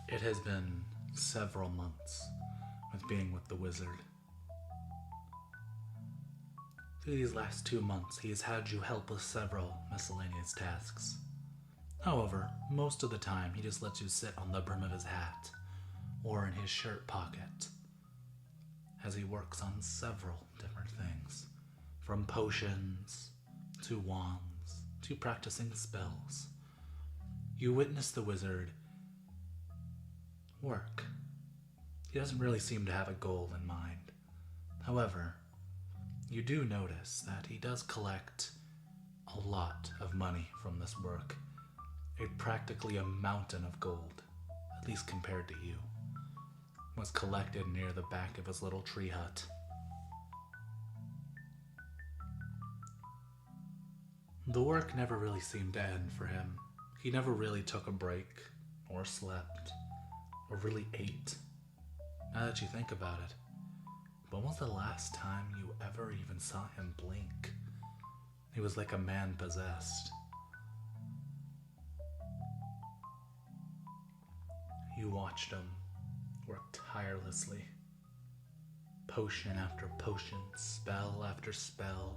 It has been several months with being with the wizard. Through these last 2 months, he has had you help with several miscellaneous tasks. However, most of the time he just lets you sit on the brim of his hat or in his shirt pocket as he works on several different things, from potions to wands to practicing spells. You witness the wizard work. He doesn't really seem to have a goal in mind. However, you do notice that he does collect a lot of money from this work. Practically a mountain of gold, at least compared to you, was collected near the back of his little tree hut. The work never really seemed to end for him. He never really took a break, or slept, or really ate. Now that you think about it, when was the last time you ever even saw him blink? He was like a man possessed. You watched him work tirelessly, potion after potion, spell after spell,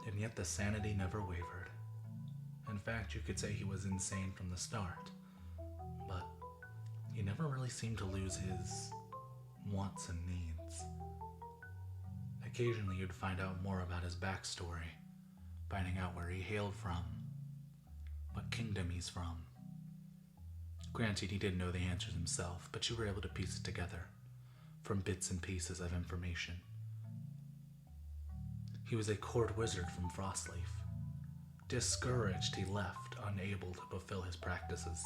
and yet the sanity never wavered. In fact, you could say he was insane from the start, but he never really seemed to lose his wants and needs. Occasionally you'd find out more about his backstory, finding out where he hailed from, what kingdom he's from. Granted, he didn't know the answers himself, but you were able to piece it together from bits and pieces of information. He was a court wizard from Frostleaf. Discouraged, he left, unable to fulfill his practices.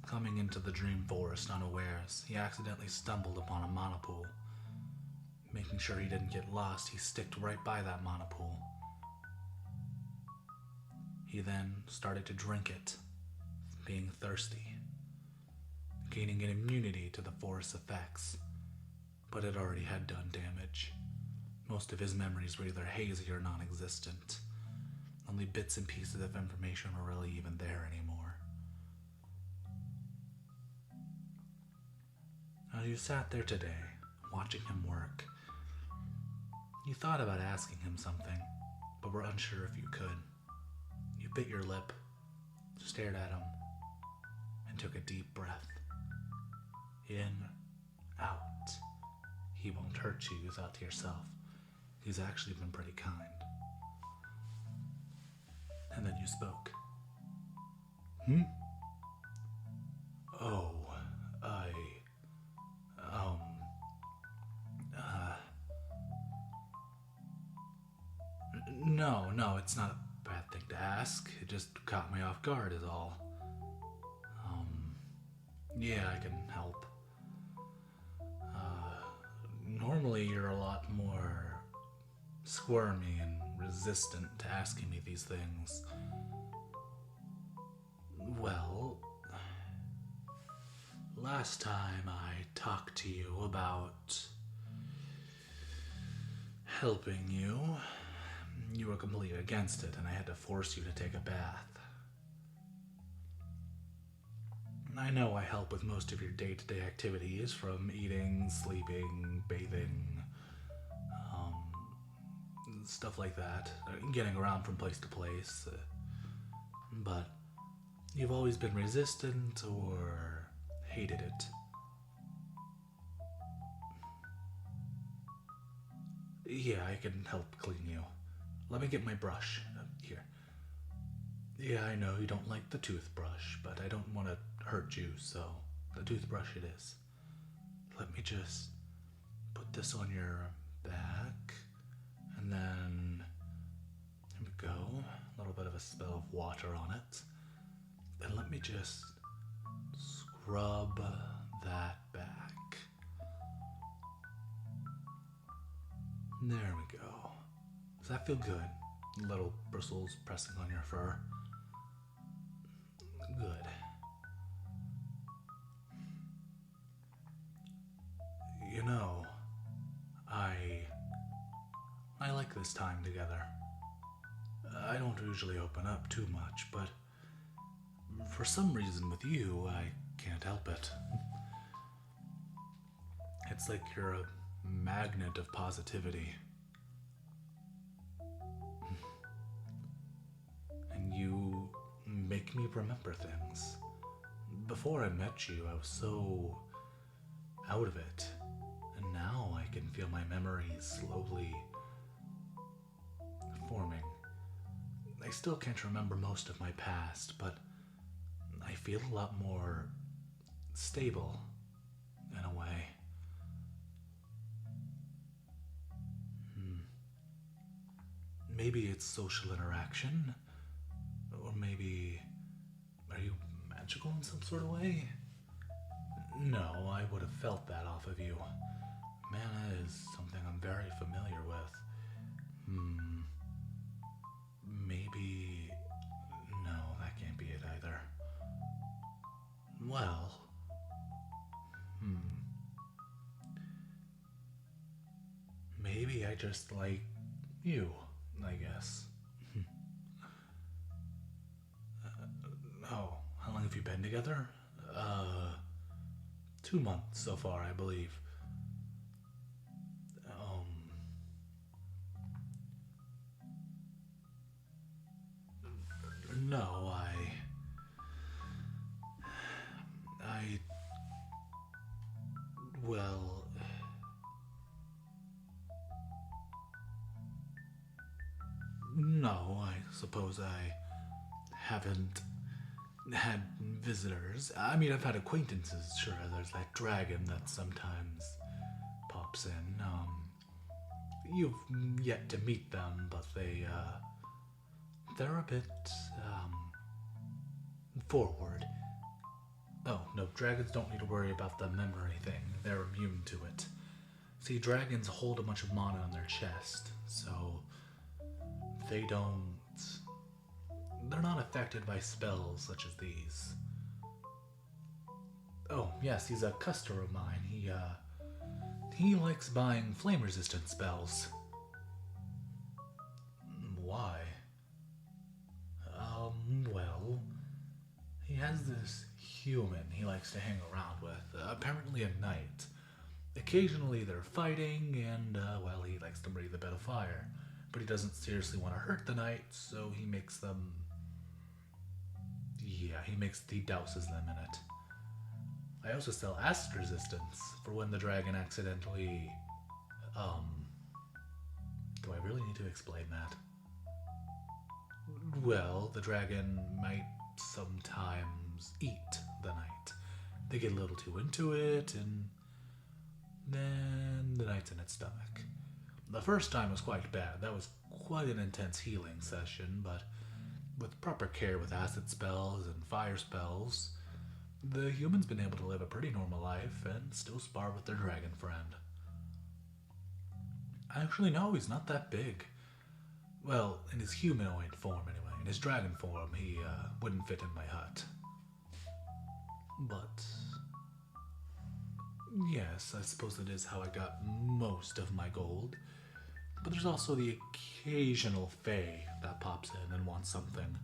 Coming into the dream forest unawares, he accidentally stumbled upon a monopool. Making sure he didn't get lost, he sticked right by that monopool. He then started to drink it, being thirsty, gaining an immunity to the forest's effects, but it already had done damage. Most of his memories were either hazy or non-existent. Only bits and pieces of information were really even there anymore. As you sat there today, watching him work, you thought about asking him something, but were unsure if you could. You bit your lip, stared at him, and took a deep breath. In, out. He won't hurt you, you thought to yourself. He's actually been pretty kind. And then you spoke. Oh, I... um... No, it's not a bad thing to ask. It just caught me off guard is all. Yeah, I can help. Normally you're a lot more squirmy and resistant to asking me these things. Well, last time I talked to you about helping you, you were completely against it and I had to force you to take a bath. I know I help with most of your day-to-day activities, from eating, sleeping, bathing, stuff like that, getting around from place to place, but you've always been resistant or hated it. Yeah, I can help clean you. Let me get my brush. Here. Yeah, I know you don't like the toothbrush, but I don't want to hurt you, so the toothbrush it is. Let me just put this on your back, and then here we go. A little bit of a spell of water on it. And let me just scrub that back. There we go. Does that feel good? Little bristles pressing on your fur. Good. You know, I like this time together. I don't usually open up too much, but For some reason with you, I can't help it. It's like you're a magnet of positivity. And you make me remember things. Before I met you, I was so out of it. And now I can feel my memories slowly forming. I still can't remember most of my past, but I feel a lot more stable in a way. Maybe it's social interaction, or maybe are you magical in some sort of way? No, I would have felt that off of you. Mana is something I'm very familiar with. Maybe... No, that can't be it either. Well... Maybe I just like you, I guess. Oh, how long have you been together? 2 months so far, I believe. No, well, no, I suppose I haven't had visitors. I mean, I've had acquaintances, sure. There's that dragon that sometimes pops in. You've yet to meet them, but they're a bit, forward. Oh, no, dragons don't need to worry about the memory thing. They're immune to it. See, dragons hold a bunch of mana on their chest, so they don't... They're not affected by spells such as these. Oh, yes, he's a customer of mine. He likes buying flame-resistant spells. Why? Well, he has this human he likes to hang around with, apparently at night. Occasionally they're fighting, and, well, he likes to breathe a bit of fire. But he doesn't seriously want to hurt the knight, so he makes them... Yeah, he douses them in it. I also sell acid resistance for when the dragon accidentally... Do I really need to explain that? Well, the dragon might sometimes eat the knight. They get a little too into it, and then the knight's in its stomach. The first time was quite bad. That was quite an intense healing session, but with proper care with acid spells and fire spells, the human's been able to live a pretty normal life and still spar with their dragon friend. Actually, no, he's not that big. Well, in his humanoid form, anyway. In his dragon form, he wouldn't fit in my hut. But... yes, I suppose that is how I got most of my gold. But there's also the occasional fae that pops in and wants something.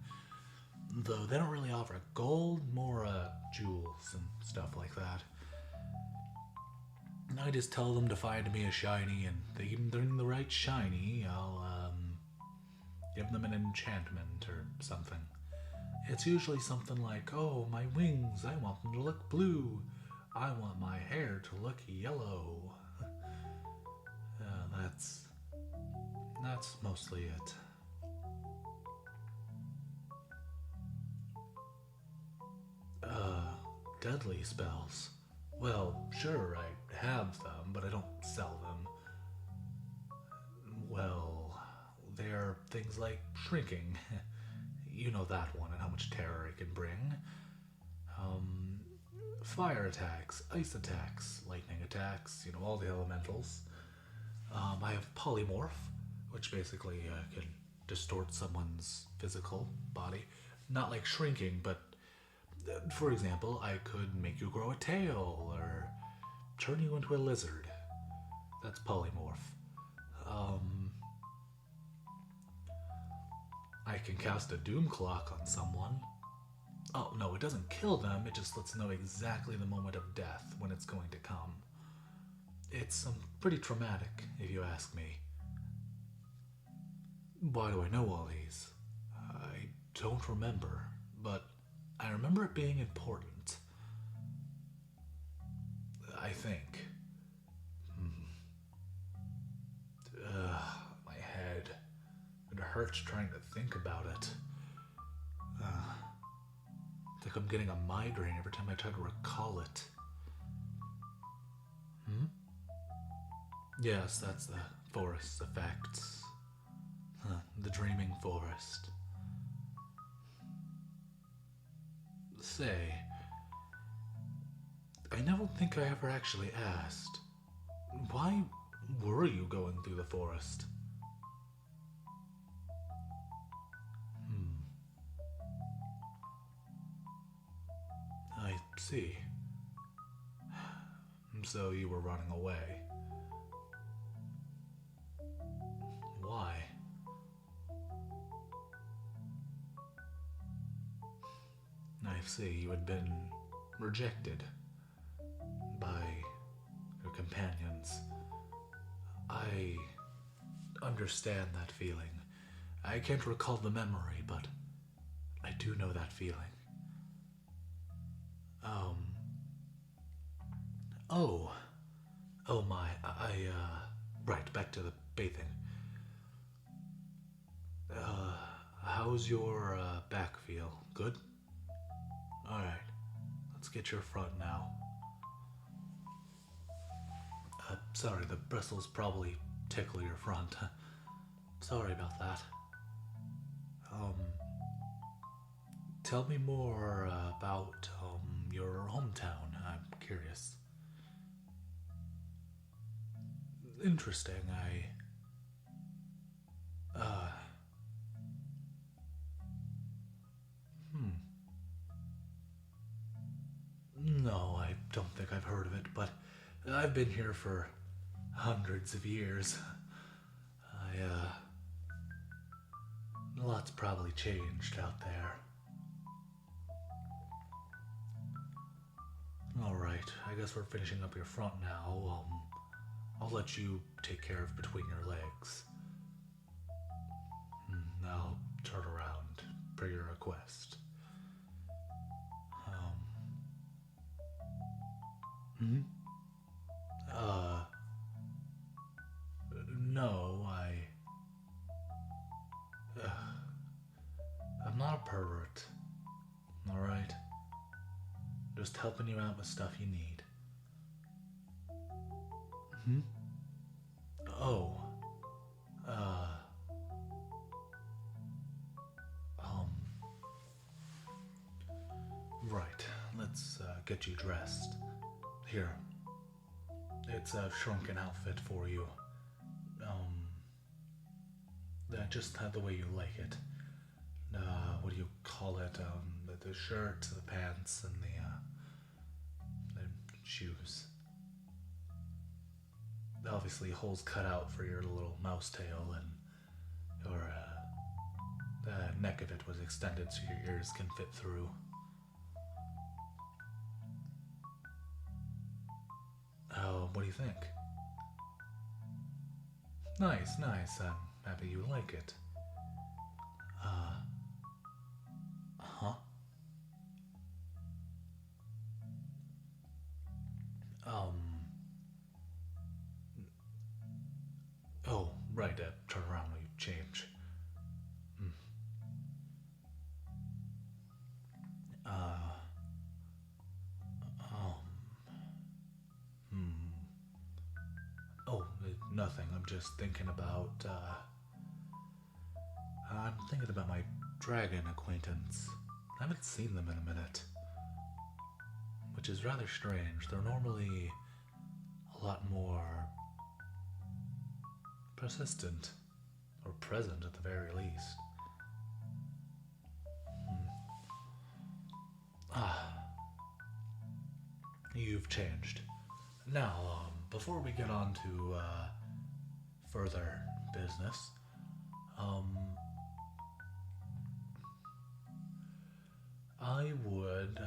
Though they don't really offer gold, more jewels and stuff like that. I just tell them to find me a shiny, and they give them the right shiny, I'll give them an enchantment or something. It's usually something like, oh, my wings, I want them to look blue. I want my hair to look yellow. That's mostly it. Deadly spells. Well, sure, I have them, but I don't sell them. Well, they're things like shrinking. You know that one and how much terror it can bring. Fire attacks, ice attacks, lightning attacks, all the elementals. I have polymorph, which basically can distort someone's physical body. Not like shrinking, but for example, I could make you grow a tail or turn you into a lizard. That's polymorph. I can cast a doom clock on someone. Oh, no, it doesn't kill them, it just lets them know exactly the moment of death when it's going to come. It's pretty traumatic, if you ask me. Why do I know all these? I don't remember, but I remember it being important. I think. My head. It hurts trying to think about it. It's like I'm getting a migraine every time I try to recall it. Yes, that's the forest effects. The dreaming forest. Say, I don't think I ever actually asked. Why were you going through the forest? I see. So you were running away. Why? I see, you had been rejected by your companions. I understand that feeling. I can't recall the memory, but I do know that feeling. Oh. Oh my, right, back to the bathing. How's your back feel? Good? Alright, let's get your front now. Sorry, the bristles probably tickle your front. Sorry about that. Tell me more about your hometown. I'm curious. Interesting. No, I don't think I've heard of it, but I've been here for hundreds of years. A lot's probably changed out there. Alright, I guess we're finishing up your front now. I'll let you take care of between your legs. I'll turn around per your request. No, I'm not a pervert. Alright? Just helping you out with stuff you need. Oh. Right. Let's get you dressed. Here. It's a shrunken outfit for you. Just the way you like it. What do you call it? The shirt, the pants, and the shoes. Obviously, holes cut out for your little mouse tail, and your the neck of it was extended so your ears can fit through. Oh, what do you think? Nice, nice. I'm happy you like it. Huh? Um. Oh, right. Turn around when you change. Uh. Um. Oh, nothing. I'm just thinking about. I'm thinking about my dragon acquaintance. I haven't seen them in a minute. Which is rather strange. They're normally a lot more persistent, or present at the very least. You've changed. Now, before we get on to further business, I would,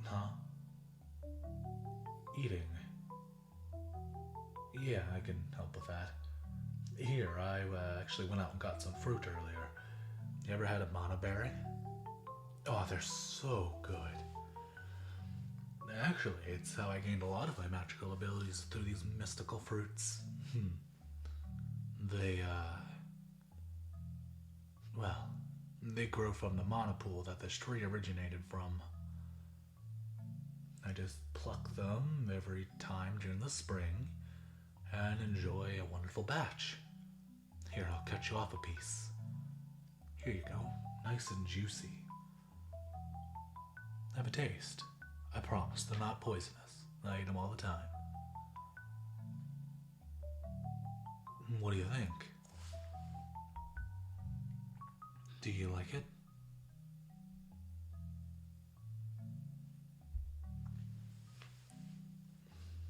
huh? Eating. Yeah, I can help with that. Here, I actually went out and got some fruit earlier. You ever had a mana berry? Oh, they're so good. Actually, it's how I gained a lot of my magical abilities through these mystical fruits. They, well, they grow from the mana pool that this tree originated from. I just pluck them every time during the spring and enjoy a wonderful batch. Here, I'll cut you off a piece. Here you go, nice and juicy. Have a taste. I promise they're not poisonous. I eat them all the time. What do you think? Do you like it?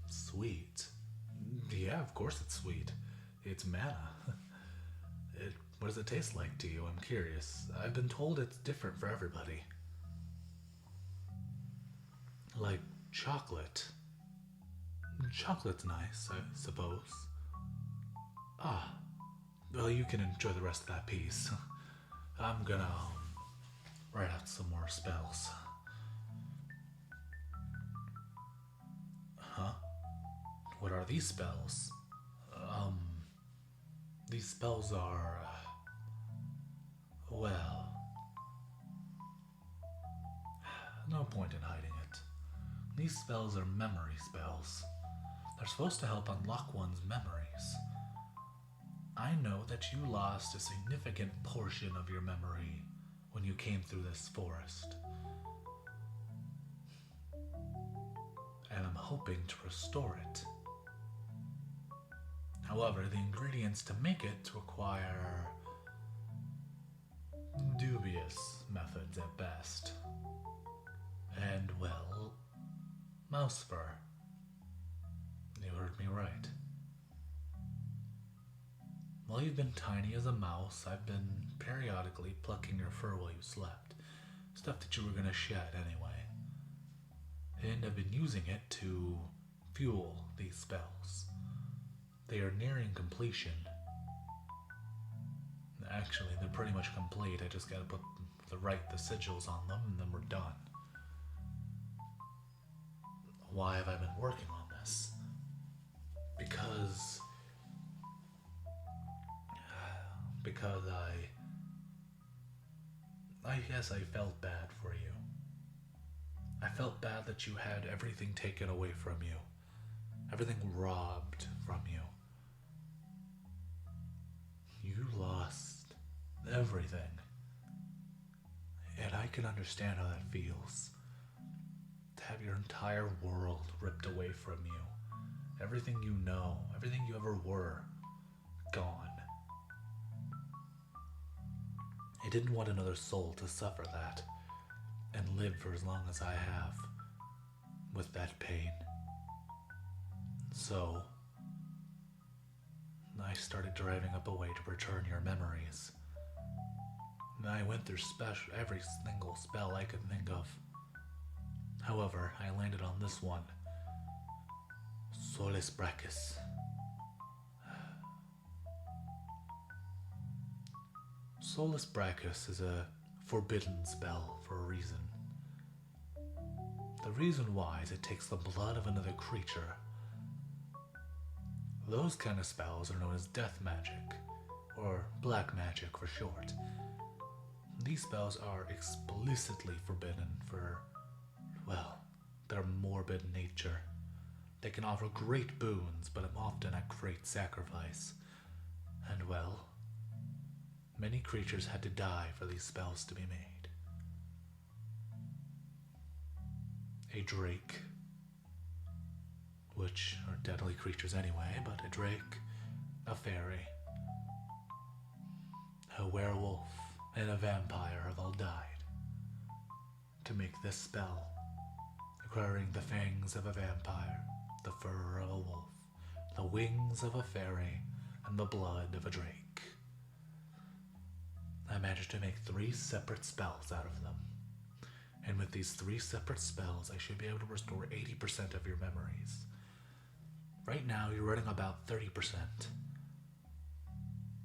Sweet. Yeah, of course it's sweet. It's mana. What does it taste like to you? I'm curious. I've been told it's different for everybody. Like chocolate. Chocolate's nice, I suppose. Ah, well, you can enjoy the rest of that piece. I'm gonna write out some more spells. Huh? What are these spells? These spells are, well, no point in hiding it. These spells are memory spells. They're supposed to help unlock one's memories. I know that you lost a significant portion of your memory when you came through this forest. And I'm hoping to restore it. However, the ingredients to make it require dubious methods at best. And, well, mouse fur. You heard me right. While you've been tiny as a mouse, I've been periodically plucking your fur while you slept. Stuff that you were gonna shed anyway. And I've been using it to fuel these spells. They are nearing completion. Actually, they're pretty much complete. I just gotta put the sigils on them and then we're done. Why have I been working on this? Because I guess I felt bad for you. I felt bad that you had everything taken away from you. Everything robbed from you. You lost everything. And I can understand how that feels. To have your entire world ripped away from you. Everything you know, everything you ever were, gone. I didn't want another soul to suffer that and live for as long as I have with that pain. So, I started driving up a way to return your memories. I went through every single spell I could think of. However, I landed on this one. Solus Brachus. Solus Brachus is a forbidden spell for a reason. The reason why is it takes the blood of another creature. Those kind of spells are known as death magic, or black magic for short. These spells are explicitly forbidden for, well, their morbid nature. They can offer great boons, but often at great sacrifice. And well, many creatures had to die for these spells to be made. A drake, which are deadly creatures anyway, but a drake, a fairy, a werewolf, and a vampire have all died to make this spell, requiring the fangs of a vampire, the fur of a wolf, the wings of a fairy, and the blood of a drake. I managed to make 3 separate spells out of them. And with these 3 separate spells, I should be able to restore 80% of your memories. Right now, you're running about 30%.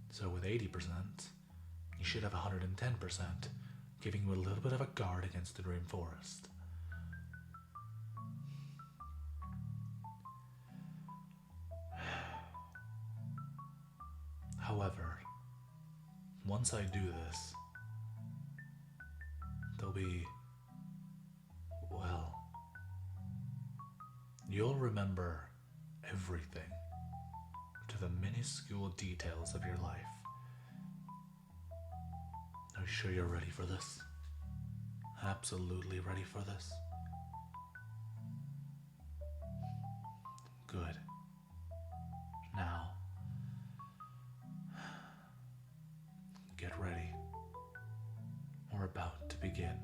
So with 80%, you should have 110%, giving you a little bit of a guard against the Dream Forest. However, once I do this, there'll be, well, you'll remember everything to the minuscule details of your life. Are you sure you're ready for this? Absolutely ready for this? Good. Now, get ready. We're about to begin.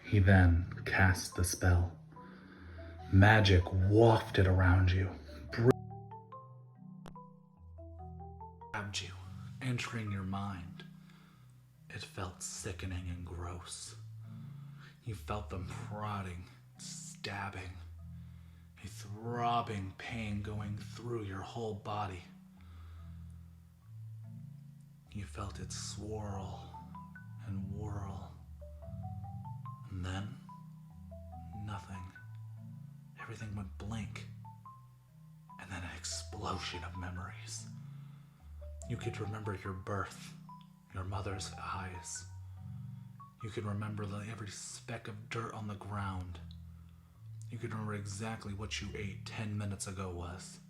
He then cast the spell. Magic wafted around you, grabbed you, entering your mind. It felt sickening and gross. You felt them prodding, stabbing, a throbbing pain going through your whole body. You felt it swirl and whirl, and then nothing. Everything went blank, and then an explosion of memories. You could remember your birth, your mother's eyes. You could remember every speck of dirt on the ground. You could remember exactly what you ate 10 minutes ago was.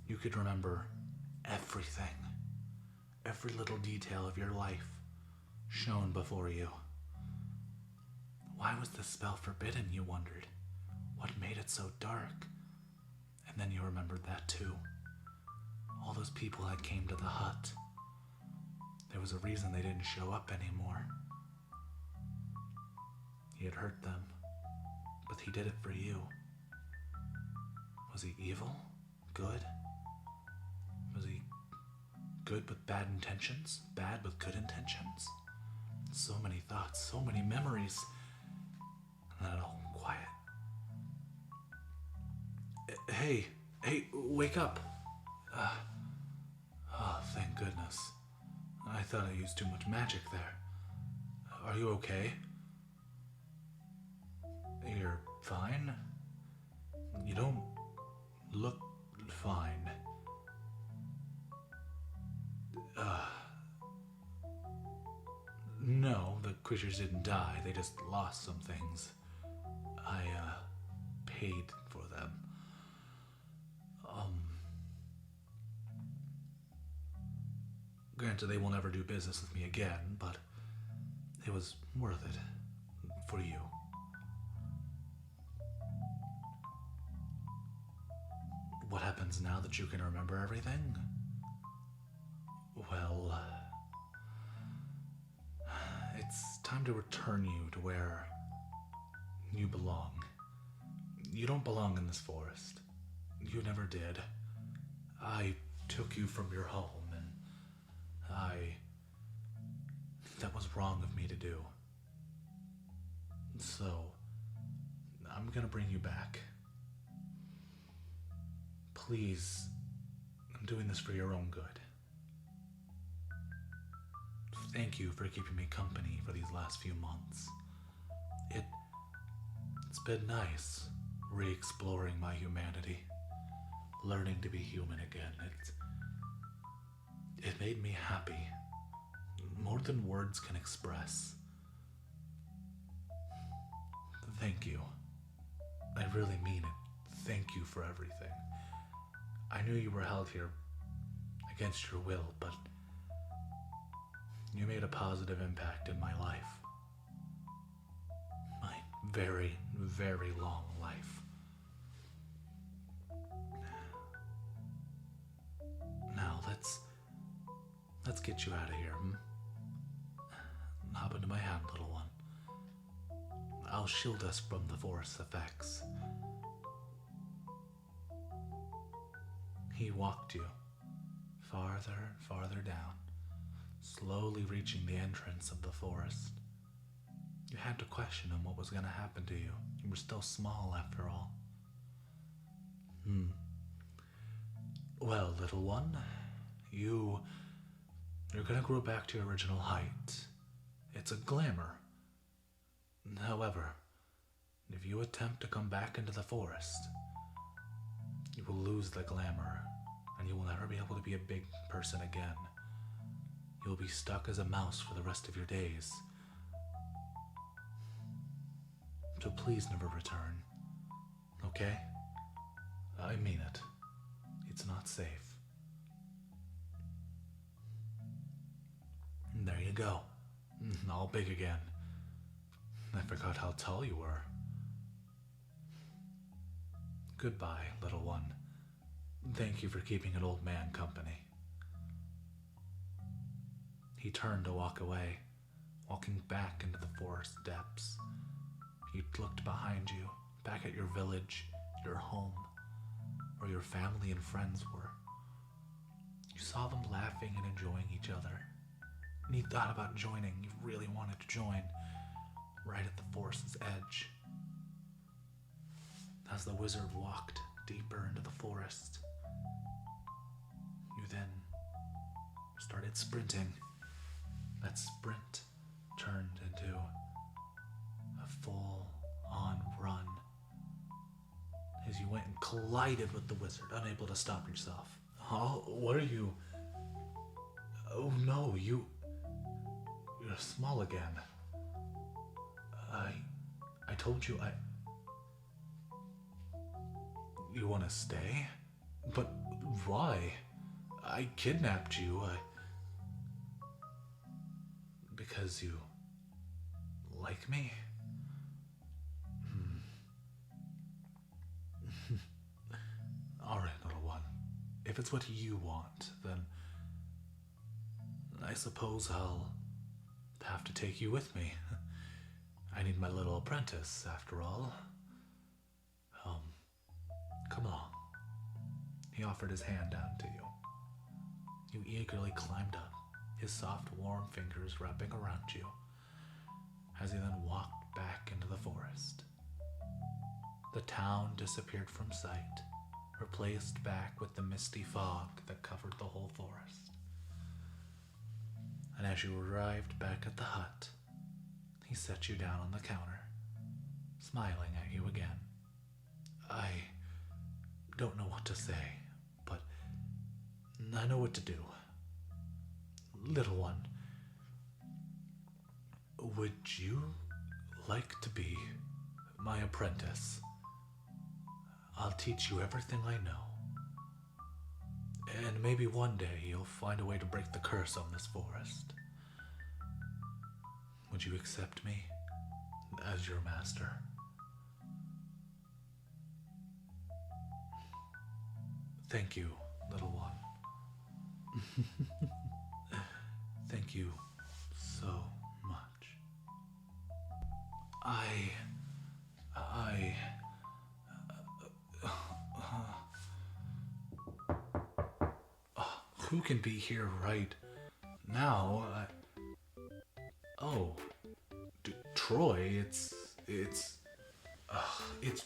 You could remember everything, every little detail of your life shown before you. Why was the spell forbidden, you wondered? What made it so dark? And then you remembered that too. All those people that came to the hut. There was a reason they didn't show up anymore. He had hurt them, but he did it for you. Was he evil? Good? Was he good with bad intentions? Bad with good intentions? So many thoughts, so many memories. And then it all went quiet. Hey, wake up. Oh, thank goodness. I thought I used too much magic there. Are you okay? You're fine? You don't look fine. No, the creatures didn't die. They just lost some things. I, paid for them. Granted, they will never do business with me again, but it was worth it for you. What happens now that you can remember everything? Well, it's time to return you to where you belong. You don't belong in this forest. You never did. I took you from your home, and that was wrong of me to do. So, I'm gonna bring you back. Please, I'm doing this for your own good. Thank you for keeping me company for these last few months. It's been nice re-exploring my humanity, learning to be human again. It made me happy, more than words can express. Thank you. I really mean it. Thank you for everything. I knew you were held here against your will, but you made a positive impact in my life. My very, very long life. Now, let's get you out of here, Hop into my hand, little one. I'll shield us from the forest's effects. He walked you farther and farther down, slowly reaching the entrance of the forest. You had to question him what was going to happen to you. You were still small after all. Well, little one, you're gonna grow back to your original height. It's a glamour. However, if you attempt to come back into the forest, you will lose the glamour, and you will never be able to be a big person again. You'll be stuck as a mouse for the rest of your days. So please never return, okay? I mean it. It's not safe. And there you go. All big again. I forgot how tall you were. Goodbye, little one. Thank you for keeping an old man company. He turned to walk away, walking back into the forest depths. You looked behind you, back at your village, your home, where your family and friends were. You saw them laughing and enjoying each other. And you thought about joining. You really wanted to join, right at the forest's edge. As the wizard walked deeper into the forest, you then started sprinting. That sprint turned into a full-on run as you went and collided with the wizard, unable to stop yourself. Oh, what are you? Oh no, you're small again. I told you you want to stay? But why? I kidnapped you. Because you like me? Alright, little one. If it's what you want, then I suppose I'll have to take you with me. I need my little apprentice, after all. Come along. He offered his hand down to you. You eagerly climbed up, his soft, warm fingers wrapping around you, as he then walked back into the forest. The town disappeared from sight, replaced back with the misty fog that covered the whole forest. And as you arrived back at the hut, he set you down on the counter, smiling at you again. I don't know what to say, but I know what to do. Little one, would you like to be my apprentice? I'll teach you everything I know. And maybe one day you'll find a way to break the curse on this forest. Would you accept me as your master? Thank you, little one. Thank you so much. Who can be here right now? Troy, it's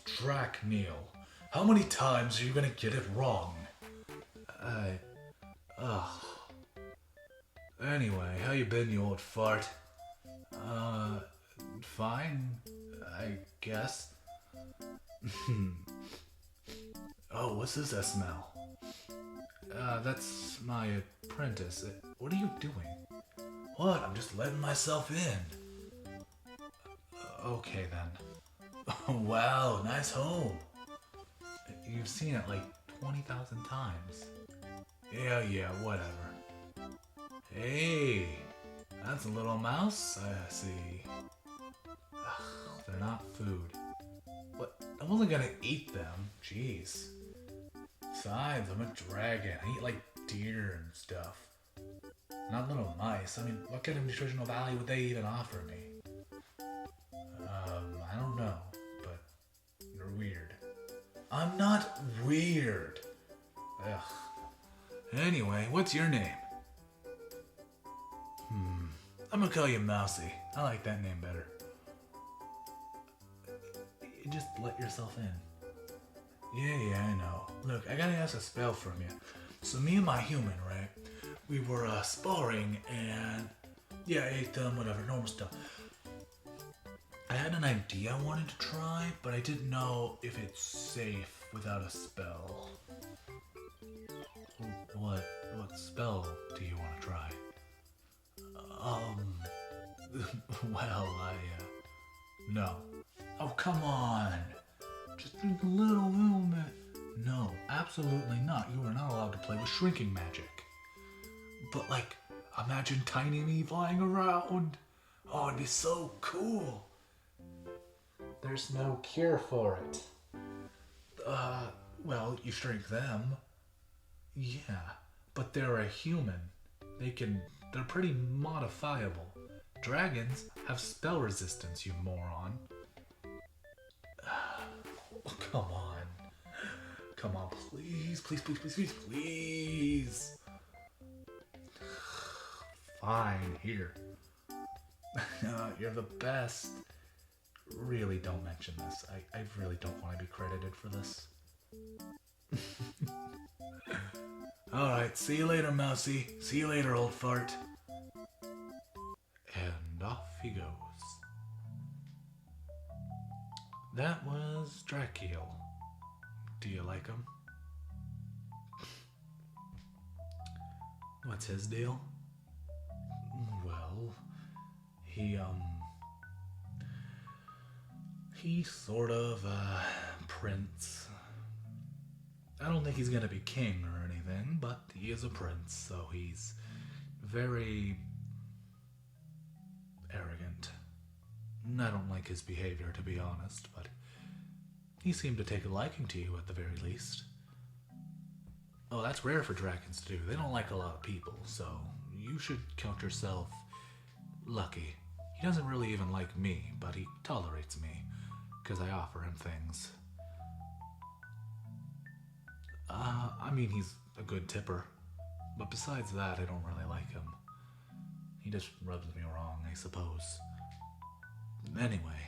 Drac Neil. How many times are you gonna get it wrong? Anyway, how you been, you old fart? Fine, I guess. Oh, what's this I smell? That's my apprentice. What are you doing? What? I'm just letting myself in. Okay then. Wow, nice home. You've seen it like 20,000 times. Yeah, whatever. Hey, that's a little mouse, I see. Ugh, they're not food. What? I wasn't gonna eat them. Jeez. Besides, I'm a dragon. I eat like deer and stuff. Not little mice. I mean, what kind of nutritional value would they even offer me? I don't know, but you're weird. I'm not weird. Ugh. Anyway, what's your name? I'm gonna call you Mousy. I like that name better. You just let yourself in. Yeah, I know. Look, I gotta ask a spell from you. So me and my human, right? We were sparring and yeah, I ate them, whatever, normal stuff. I had an idea I wanted to try, but I didn't know if it's safe without a spell. What spell do you want to try? Um, well, no. Oh, come on. Just drink a little bit. No, absolutely not. You are not allowed to play with shrinking magic. But, like, imagine tiny me flying around. Oh, it'd be so cool. There's no cure for it. Well, you shrink them. Yeah, but they're a human. They're pretty modifiable. Dragons have spell resistance, you moron. Oh, come on. Come on, please, please, please, please, please, please. Fine, here. You're the best. Really don't mention this. I really don't want to be credited for this. Alright, see you later, Mousy. See you later, old fart. And off he goes. That was Drakiel. Do you like him? What's his deal? Well, he's sort of a prince. I don't think he's gonna be king or anything, but he is a prince, so he's very arrogant. I don't like his behavior, to be honest, but he seemed to take a liking to you at the very least. Oh, that's rare for dragons to do. They don't like a lot of people, so you should count yourself lucky. He doesn't really even like me, but he tolerates me, because I offer him things. I mean, he's a good tipper, but besides that, I don't really like him. He just rubs me wrong, I suppose. Anyway,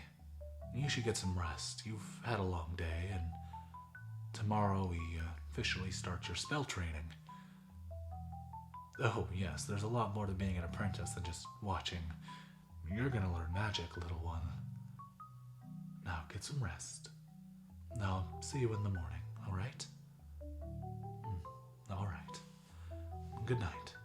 you should get some rest. You've had a long day, and tomorrow we officially start your spell training. Oh, yes, there's a lot more to being an apprentice than just watching. You're gonna learn magic, little one. Now, get some rest. I'll see you in the morning, alright? Alright. Good night.